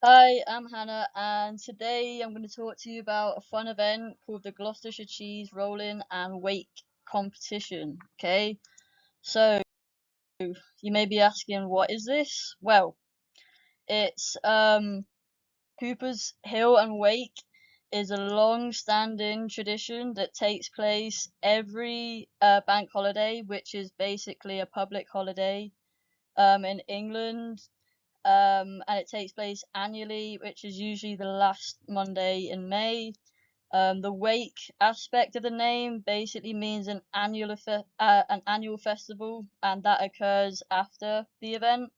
Hi, I'm Hannah, and today I'm going to talk to you about a fun event called the Gloucestershire Cheese Rolling and Wake Competition. Okay, so you may be asking, what is this? Well, it's Cooper's Hill and Wake is a long-standing tradition that takes place every bank holiday, which is basically a public holiday in England, and it takes place annually, which is usually the last Monday in May. The wake aspect of the name basically means an annual festival, and that occurs after the event.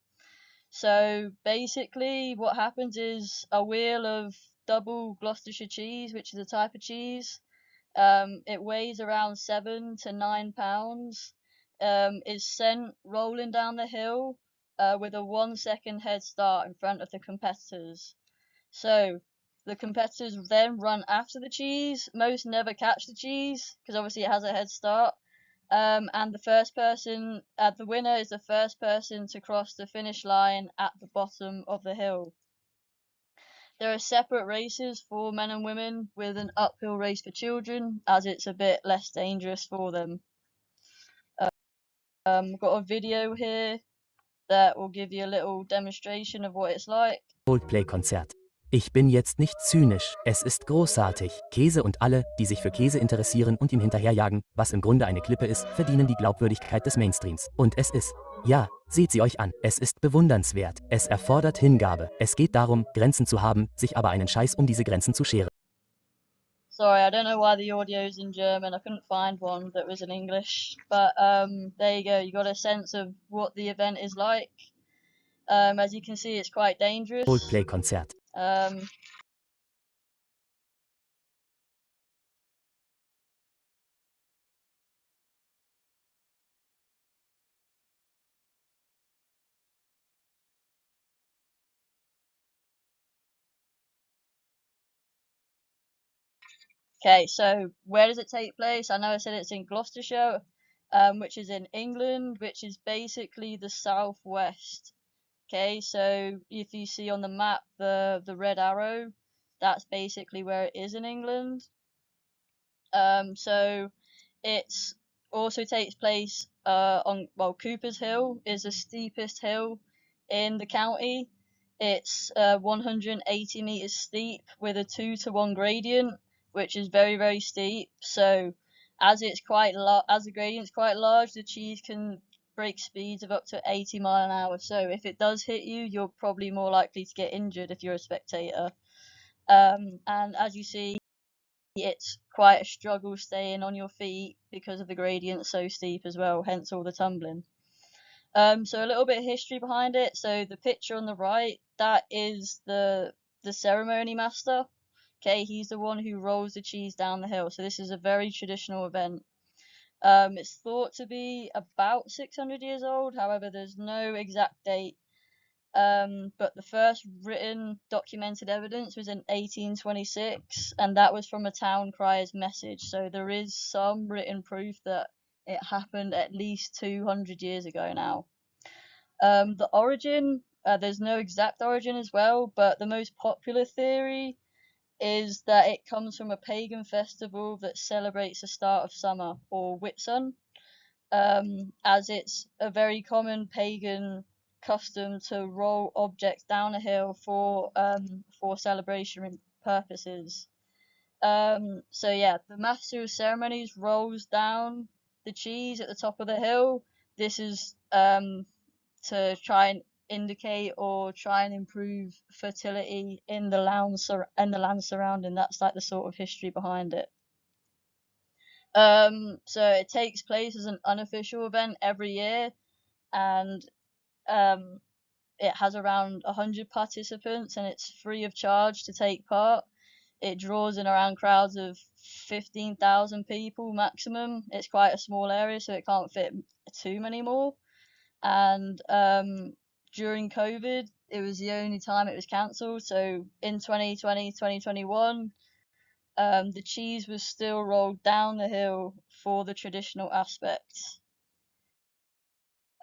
So basically, what happens is a wheel of double Gloucestershire cheese, which is a type of cheese. It weighs around 7 to 9 pounds. Is sent rolling down the hill with a 1 second head start in front of the competitors. So the competitors then run after the cheese. Most never catch the cheese because obviously it has a head start. And the winner is the first person to cross the finish line at the bottom of the hill. There are separate races for men and women with an uphill race for children, as it's a bit less dangerous for them. I've got a video here that will give you a little demonstration of what it's like. Coldplay-Konzert. Ich bin jetzt nicht zynisch, es ist großartig. Käse und alle, die sich für Käse interessieren und ihm hinterherjagen, was im Grunde eine Klippe ist, verdienen die Glaubwürdigkeit des Mainstreams. Und es ist, ja, seht sie euch an, es ist bewundernswert. Es erfordert Hingabe. Es geht darum, Grenzen zu haben, sich aber einen Scheiß um diese Grenzen zu scheren. Sorry, I don't know why the audio's in German. I couldn't find one that was in English. But there you go. You got a sense of what the event is like. As you can see, it's quite dangerous. Coldplay-Konzert. Okay, so where does it take place? I know I said it's in Gloucestershire, which is in England, which is basically the southwest. Okay, so if you see on the map the red arrow, that's basically where it is in England. So it's also takes place on, well, Cooper's Hill is the steepest hill in the county. It's 180 meters steep with a 2-to-1 gradient, which is very, very steep. So as the gradient's quite large, the cheese can break speeds of up to 80 mile an hour. So if it does hit you, you're probably more likely to get injured if you're a spectator. And as you see, it's quite a struggle staying on your feet because of the gradient so steep as well, hence all the tumbling. So a little bit of history behind it. So the picture on the right, that is the ceremony master. Okay, he's the one who rolls the cheese down the hill. So this is a very traditional event. It's thought to be about 600 years old. However, there's no exact date. But the first written documented evidence was in 1826, and that was from a town crier's message. So there is some written proof that it happened at least 200 years ago now. The origin, there's no exact origin as well, but the most popular theory is that it comes from a pagan festival that celebrates the start of summer, or Whitsun, as it's a very common pagan custom to roll objects down a hill for celebration purposes. So yeah, the master of ceremonies rolls down the cheese at the top of the hill. This is to try and indicate or try and improve fertility in the land surrounding. That's like the sort of history behind it. So it takes place as an unofficial event every year, and um, it has around 100 participants, and it's free of charge to take part. It draws in around crowds of 15,000 people maximum. It's quite a small area, so it can't fit too many more. And during COVID, it was the only time it was cancelled. So in 2020, 2021, the cheese was still rolled down the hill for the traditional aspects.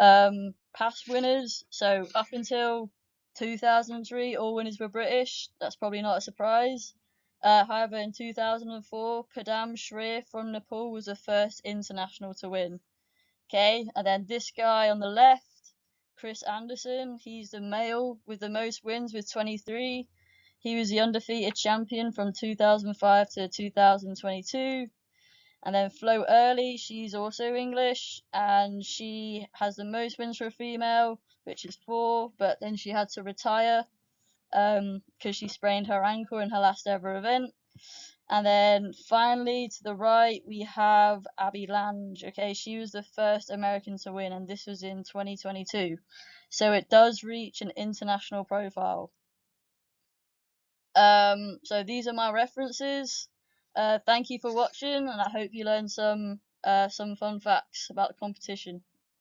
Past winners, so up until 2003, all winners were British. That's probably not a surprise. However, in 2004, Padam Shrier from Nepal was the first international to win. Okay, and then this guy on the left, Chris Anderson, he's the male with the most wins with 23. He was the undefeated champion from 2005 to 2022. And then Flo Early, she's also English, and she has the most wins for a female, which is 4, but then she had to retire because she sprained her ankle in her last ever event. And then finally to the right we have Abby Lange. Okay, she was the first American to win, and this was in 2022. So it does reach an international profile. So these are my references. Thank you for watching, and I hope you learned some fun facts about the competition.